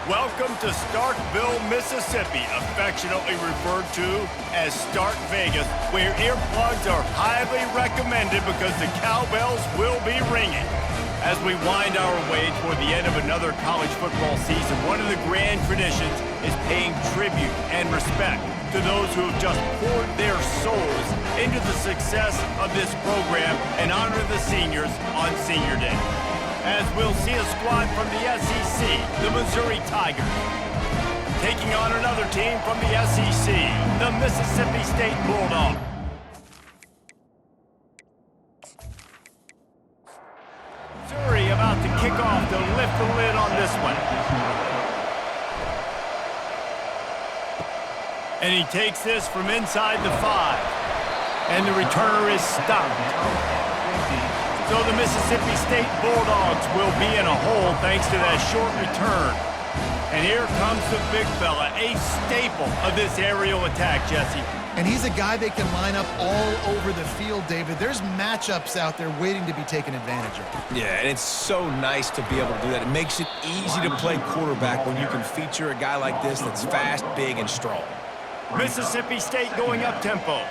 Welcome to Starkville, Mississippi, affectionately referred to as Stark Vegas, where earplugs are highly recommended because the cowbells will be ringing. As we wind our way toward the end of another college football season, one of the grand traditions is paying tribute and respect to those who have just poured their souls into the success of this program and honor the seniors on Senior Day. As we'll see a squad from the SEC, the Missouri Tigers, taking on another team from the SEC, the Mississippi State Bulldogs. Missouri about to kick off to lift the lid on this one. And he takes this from inside the 5. And the returner is stopped. So the Mississippi State Bulldogs will be in a hole thanks to that short return. And here comes the big fella, a staple of this aerial attack, Jesse. And he's a guy they can line up all over the field, David. There's matchups out there waiting to be taken advantage of. Yeah, and it's so nice to be able to do that. It makes it easy to play quarterback when you can feature a guy like this that's fast, big, and strong. Mississippi State going up-tempo.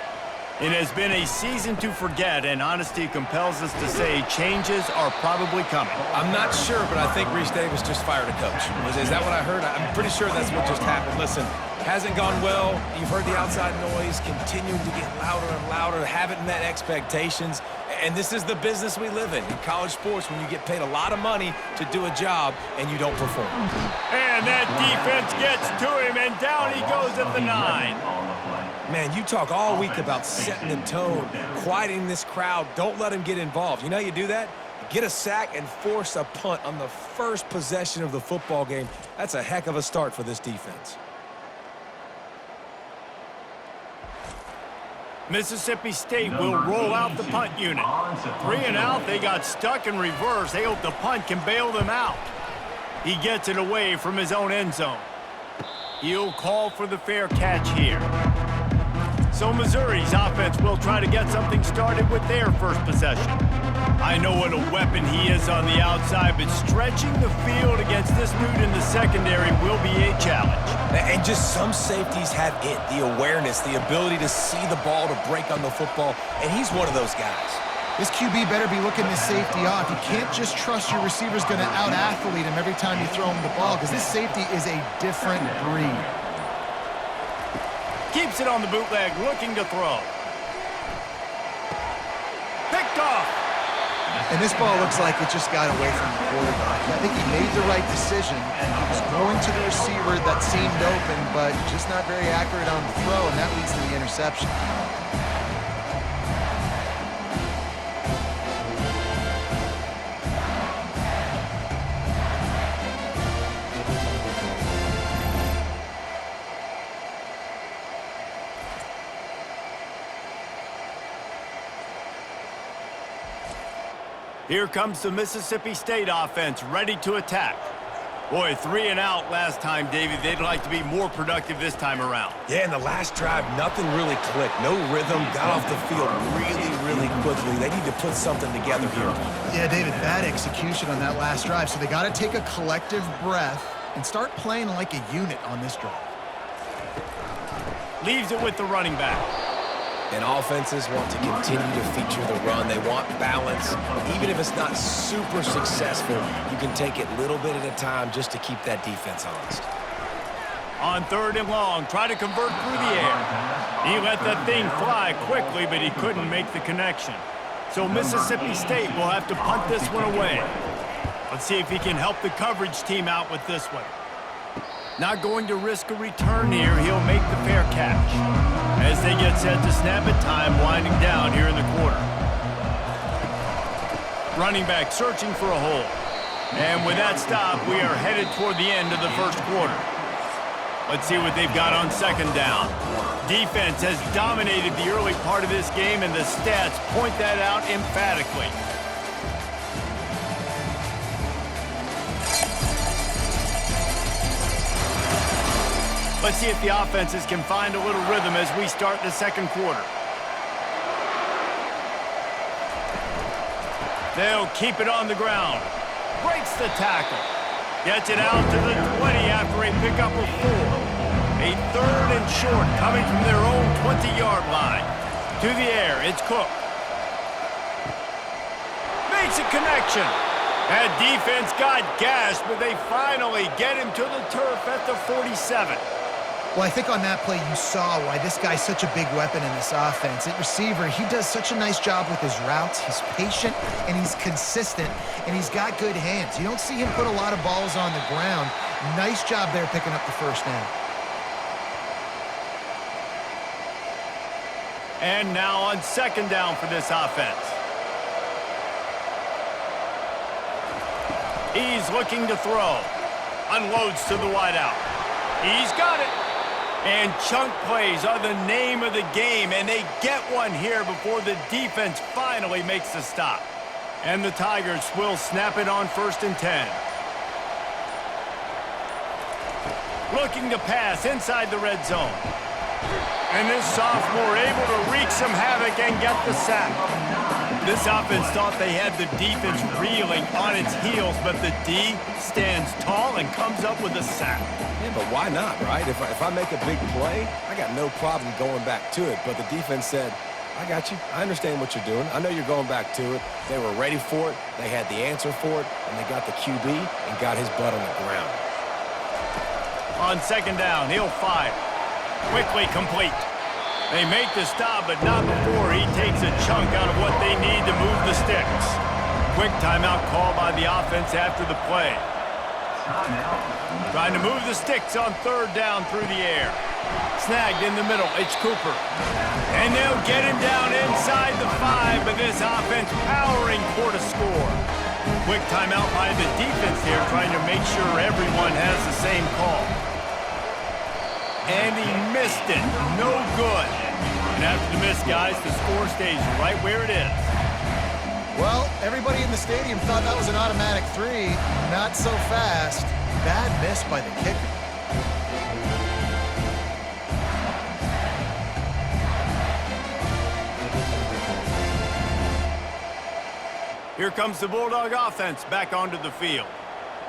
It has been a season to forget, and honesty compels us to say changes are probably coming. I'm not sure, but I think Reese Davis just fired a coach. Is that what I heard? I'm pretty sure that's what just happened. Listen, hasn't gone well. You've heard the outside noise, continuing to get louder and louder, haven't met expectations. And this is the business we live in college sports, when you get paid a lot of money to do a job and you don't perform. And that defense gets to him, and down he goes at the 9. Man, you talk all week about setting the tone, quieting this crowd. Don't let them get involved. You know how you do that? Get a sack and force a punt on the first possession of the football game. That's a heck of a start for this defense. Mississippi State will roll out the punt unit. 3 and out, they got stuck in reverse. They hope the punt can bail them out. He gets it away from his own end zone. He'll call for the fair catch here. So Missouri's offense will try to get something started with their first possession. I know what a weapon he is on the outside, but stretching the field against this dude in the secondary will be a challenge. And just some safeties have it, the awareness, the ability to see the ball, to break on the football, and he's one of those guys. This QB better be looking this safety off. You can't just trust your receiver's going to out-athlete him every time you throw him the ball, because this safety is a different breed. Keeps it on the bootleg, looking to throw. Picked off. And this ball looks like it just got away from the quarterback. I think he made the right decision. He was going to the receiver that seemed open, but just not very accurate on the throw, and that leads to the interception. Here comes the Mississippi State offense, ready to attack. Boy, 3 and out last time, Davey. They'd like to be more productive this time around. Yeah, in the last drive, nothing really clicked. No rhythm, got off the field really quickly. They need to put something together here. Yeah, David, bad execution on that last drive, so they got to take a collective breath and start playing like a unit on this drive. Leaves it with the running back. And offenses want to continue to feature the run. They want balance. Even if it's not super successful, you can take it little bit at a time just to keep that defense honest. On 3rd and long, try to convert through the air. He let that thing fly quickly, but he couldn't make the connection. So Mississippi State will have to punt this one away. Let's see if he can help the coverage team out with this one. Not going to risk a return here. He'll make the fair catch. As they get set to snap it, time winding down here in the quarter. Running back searching for a hole. And with that stop, we are headed toward the end of the first quarter. Let's see what they've got on 2nd down. Defense has dominated the early part of this game, and the stats point that out emphatically. Let's see if the offenses can find a little rhythm as we start the 2nd quarter. They'll keep it on the ground. Breaks the tackle. Gets it out to the 20 after a pickup of 4. A 3rd and short coming from their own 20-yard line. To the air, it's Cook. Makes a connection. That defense got gashed, but they finally get him to the turf at the 47. Well, I think on that play you saw why this guy's such a big weapon in this offense. At receiver, he does such a nice job with his routes. He's patient, and he's consistent, and he's got good hands. You don't see him put a lot of balls on the ground. Nice job there picking up the first down. And now on 2nd down for this offense. He's looking to throw. Unloads to the wideout. He's got it. And chunk plays are the name of the game, and they get one here before the defense finally makes the stop. And the Tigers will snap it on 1st and 10. Looking to pass inside the red zone. And this sophomore able to wreak some havoc and get the sack. This offense thought they had the defense reeling on its heels, but the D stands tall and comes up with a sack. Yeah, but why not, right? If I make a big play, I got no problem going back to it. But the defense said, I got you. I understand what you're doing. I know you're going back to it. They were ready for it. They had the answer for it, and they got the QB and got his butt on the ground. On 2nd down, he'll fire. Quickly complete. They make the stop, but not before he takes a chunk out of what they need to move the sticks. Quick timeout call by the offense after the play. Trying to move the sticks on 3rd down through the air. Snagged in the middle, it's Cooper. And they'll get him down inside the 5, but this offense powering for the score. Quick timeout by the defense here, trying to make sure everyone has the same call. And he missed it. No good. And after the miss, guys, the score stays right where it is. Well, everybody in the stadium thought that was an automatic 3. Not so fast. Bad miss by the kicker. Here comes the Bulldog offense back onto the field.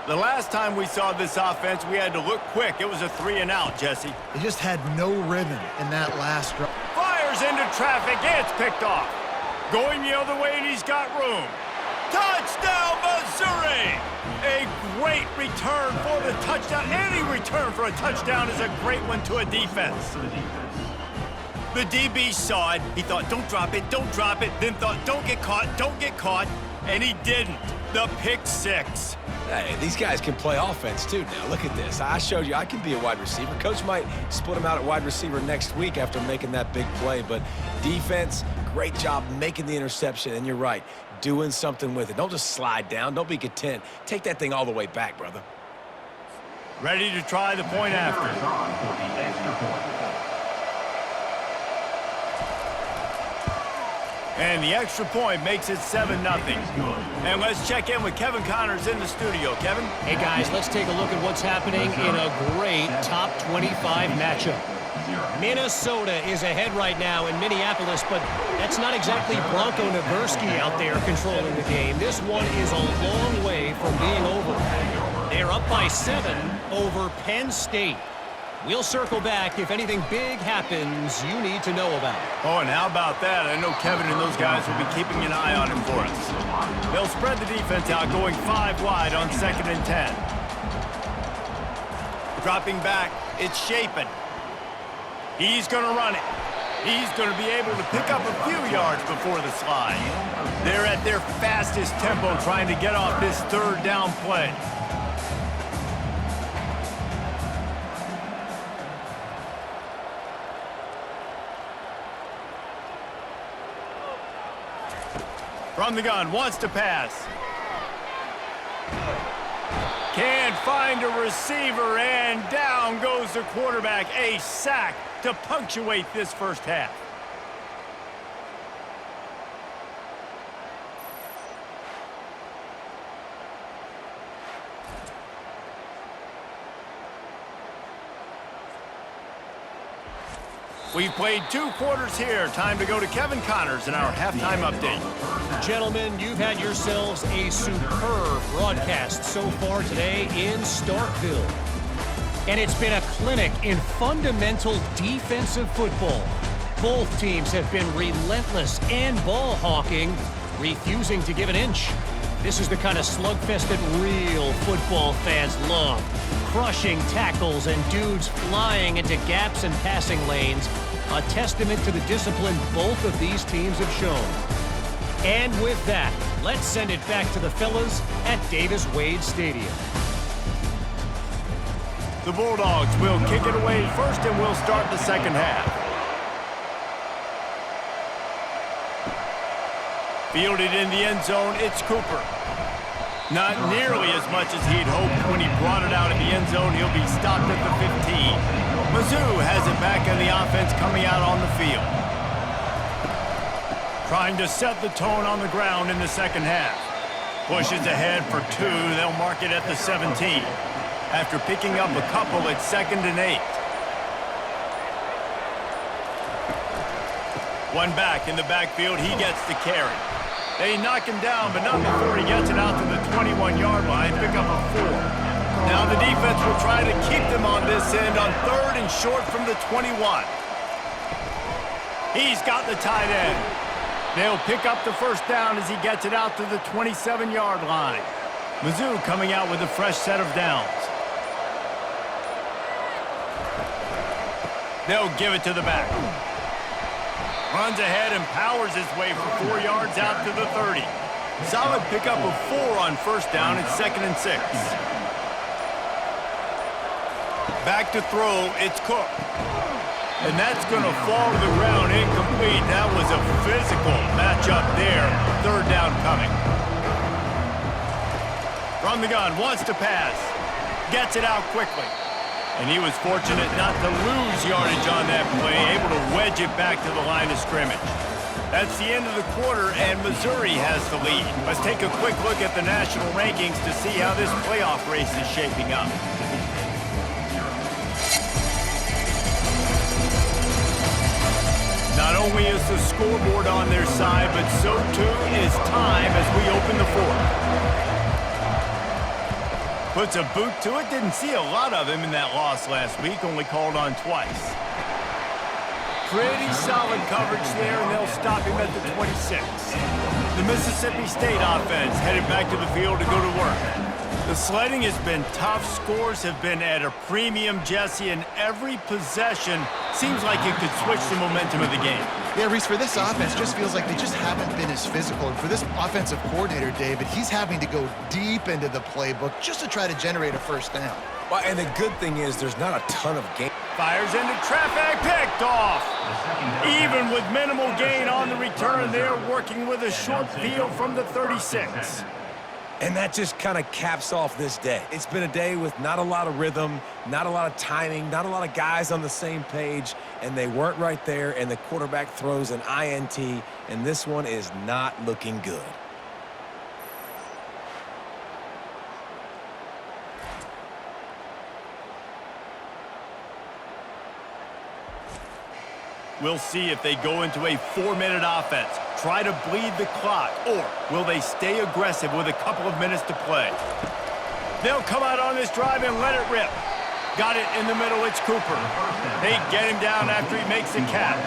The last time we saw this offense, we had to look quick. It was a 3-and-out, Jesse. They just had no rhythm in that last drive. Fires into traffic. It's picked off. Going the other way, and he's got room. Touchdown, Missouri! A great return for the touchdown. Any return for a touchdown is a great one to a defense. The DB saw it. He thought, don't drop it, then thought, don't get caught, and he didn't. The pick 6. Hey, these guys can play offense, too, now. Look at this. I showed you I can be a wide receiver. Coach might split him out at wide receiver next week after making that big play. But defense, great job making the interception. And you're right, doing something with it. Don't just slide down. Don't be content. Take that thing all the way back, brother. Ready to try the point after. And the extra point makes it 7-0. And let's check in with Kevin Connors in the studio. Kevin? Hey, guys, let's take a look at what's happening in a great top 25 matchup. Minnesota is ahead right now in Minneapolis, but that's not exactly Bronco Nagurski out there controlling the game. This one is a long way from being over. They're up by 7 over Penn State. We'll circle back if anything big happens you need to know about. Oh, and how about that? I know Kevin and those guys will be keeping an eye on him for us. They'll spread the defense out, going 5 wide on 2nd and 10. Dropping back, it's Shapen. He's going to run it. He's going to be able to pick up a few yards before the slide. They're at their fastest tempo trying to get off this 3rd down play. From the gun, wants to pass. Can't find a receiver, and down goes the quarterback. A sack to punctuate this first half. We've played 2 quarters here. Time to go to Kevin Connors in our halftime update. Gentlemen, you've had yourselves a superb broadcast so far today in Starkville. And it's been a clinic in fundamental defensive football. Both teams have been relentless and ball hawking, refusing to give an inch. This is the kind of slugfest that real football fans love. Crushing tackles and dudes flying into gaps and passing lanes. A testament to the discipline both of these teams have shown. And with that, let's send it back to the fellas at Davis-Wade Stadium. The Bulldogs will kick it away first, and we'll start the second half. Fielded in the end zone, it's Cooper. Not nearly as much as he'd hoped when he brought it out of the end zone. He'll be stopped at the 15. Mizzou has it back in the offense coming out on the field. Trying to set the tone on the ground in the second half. Pushes ahead for 2. They'll mark it at the 17. After picking up a couple, it's 2nd and 8. One back in the backfield. He gets the carry. They knock him down, but not before he gets it out to the 21-yard line. Pick up a 4. Now the defense will try to keep them on this end on 3rd and short from the 21. He's got the tight end. They'll pick up the first down as he gets it out to the 27-yard line. Mizzou coming out with a fresh set of downs. They'll give it to the back. Runs ahead and powers his way for 4 yards out to the 30. Solid pickup of 4 on first down. It's 2nd and 6. Back to throw, it's Cook. And that's going to fall to the ground incomplete. That was a physical matchup there. 3rd down coming. From the gun, wants to pass. Gets it out quickly. And he was fortunate not to lose yardage on that play, able to wedge it back to the line of scrimmage. That's the end of the quarter, and Missouri has the lead. Let's take a quick look at the national rankings to see how this playoff race is shaping up. Not only is the scoreboard on their side, but so too is time as we open the 4th. Puts a boot to it. Didn't see a lot of him in that loss last week. Only called on twice. Pretty solid coverage there, and they'll stop him at the 26. The Mississippi State offense headed back to the field to go to work. The sledding has been tough. Scores have been at a premium, Jesse, and every possession seems like it could switch the momentum of the game. Yeah, Reese, for this offense, just feels like they just haven't been as physical. And for this offensive coordinator, David, he's having to go deep into the playbook just to try to generate a first down. Well, and the good thing is there's not a ton of game. Fires into traffic, picked off. Even with minimal gain on the return, they're working with a short field from the 36. And that just kind of caps off this day. It's been a day with not a lot of rhythm, not a lot of timing, not a lot of guys on the same page, and they weren't right there, and the quarterback throws an INT, and this one is not looking good. We'll see if they go into a 4-minute offense, try to bleed the clock, or will they stay aggressive with a couple of minutes to play? They'll come out on this drive and let it rip. Got it in the middle, it's Cooper. They get him down after he makes the catch.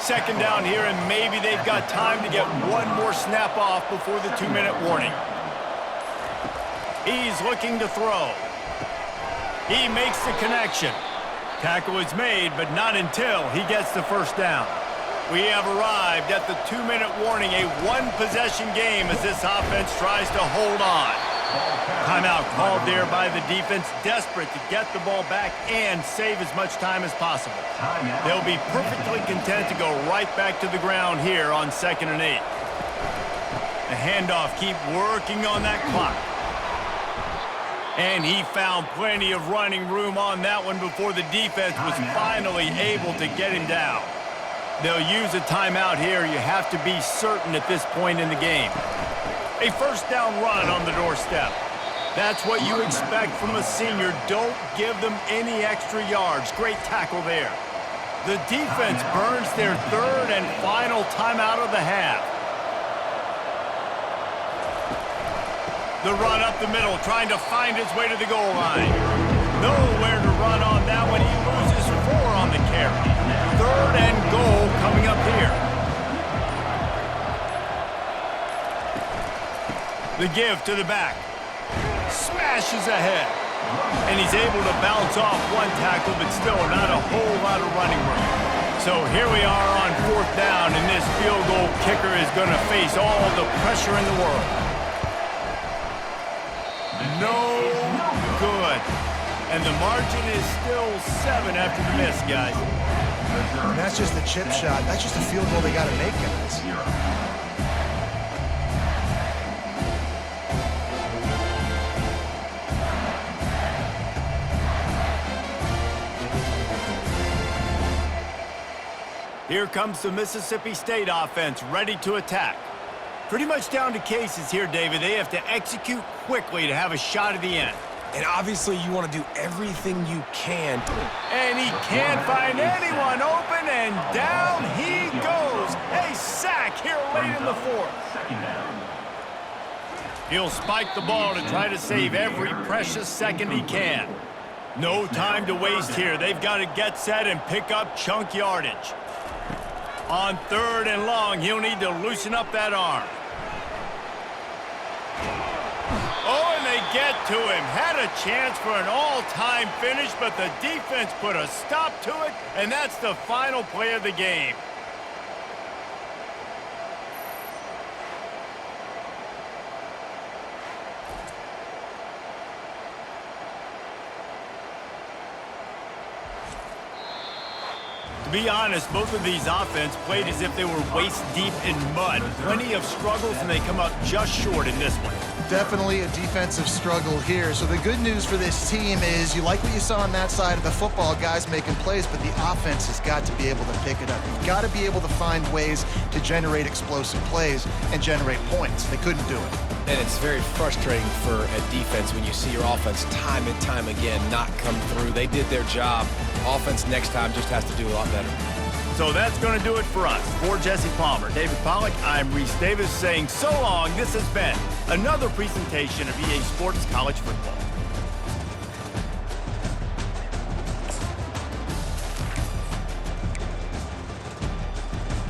2nd down here, and maybe they've got time to get one more snap off before the 2-minute warning. He's looking to throw. He makes the connection. Tackle is made, but not until he gets the first down. We have arrived at the 2-minute warning, a 1-possession game as this offense tries to hold on. Timeout called there by the defense, desperate to get the ball back and save as much time as possible. They'll be perfectly content to go right back to the ground here on 2nd and 8. The handoff, keep working on that clock. And he found plenty of running room on that one before the defense was finally able to get him down. They'll use a timeout here. You have to be certain at this point in the game. A first down run on the doorstep. That's what you expect from a senior. Don't give them any extra yards. Great tackle there. The defense burns their third and final timeout of the half. The run up the middle, trying to find his way to the goal line. Nowhere to run on that one. He loses 4 on the carry. Third and goal coming up here. The give to the back. Smashes ahead. And he's able to bounce off one tackle, but still not a whole lot of running room. So here we are on 4th down, and this field goal kicker is going to face all the pressure in the world. No good. And the margin is still 7 after the miss, guys. And that's just a chip shot. That's just a field goal they got to make, guys. Here comes the Mississippi State offense, ready to attack. Pretty much down to cases here, David. They have to execute quickly to have a shot at the end. And obviously you want to do everything you can. And he can't find anyone open, and down he goes. A sack here late in the 4th. He'll spike the ball to try to save every precious second he can. No time to waste here. They've got to get set and pick up chunk yardage. On 3rd and long, he'll need to loosen up that arm. Oh, and they get to him. Had a chance for an all-time finish, but the defense put a stop to it, and that's the final play of the game. To be honest, both of these offenses played as if they were waist-deep in mud. Plenty of struggles, and they come up just short in this one. Definitely a defensive struggle here. So the good news for this team is you like what you saw on that side of the football, guys making plays, but the offense has got to be able to pick it up. You've got to be able to find ways to generate explosive plays and generate points. They couldn't do it. And it's very frustrating for a defense when you see your offense time and time again not come through. They did their job. Offense next time just has to do a lot better. So that's going to do it for us. For Jesse Palmer, David Pollack, I'm Reese Davis saying so long. This has been another presentation of EA Sports College Football.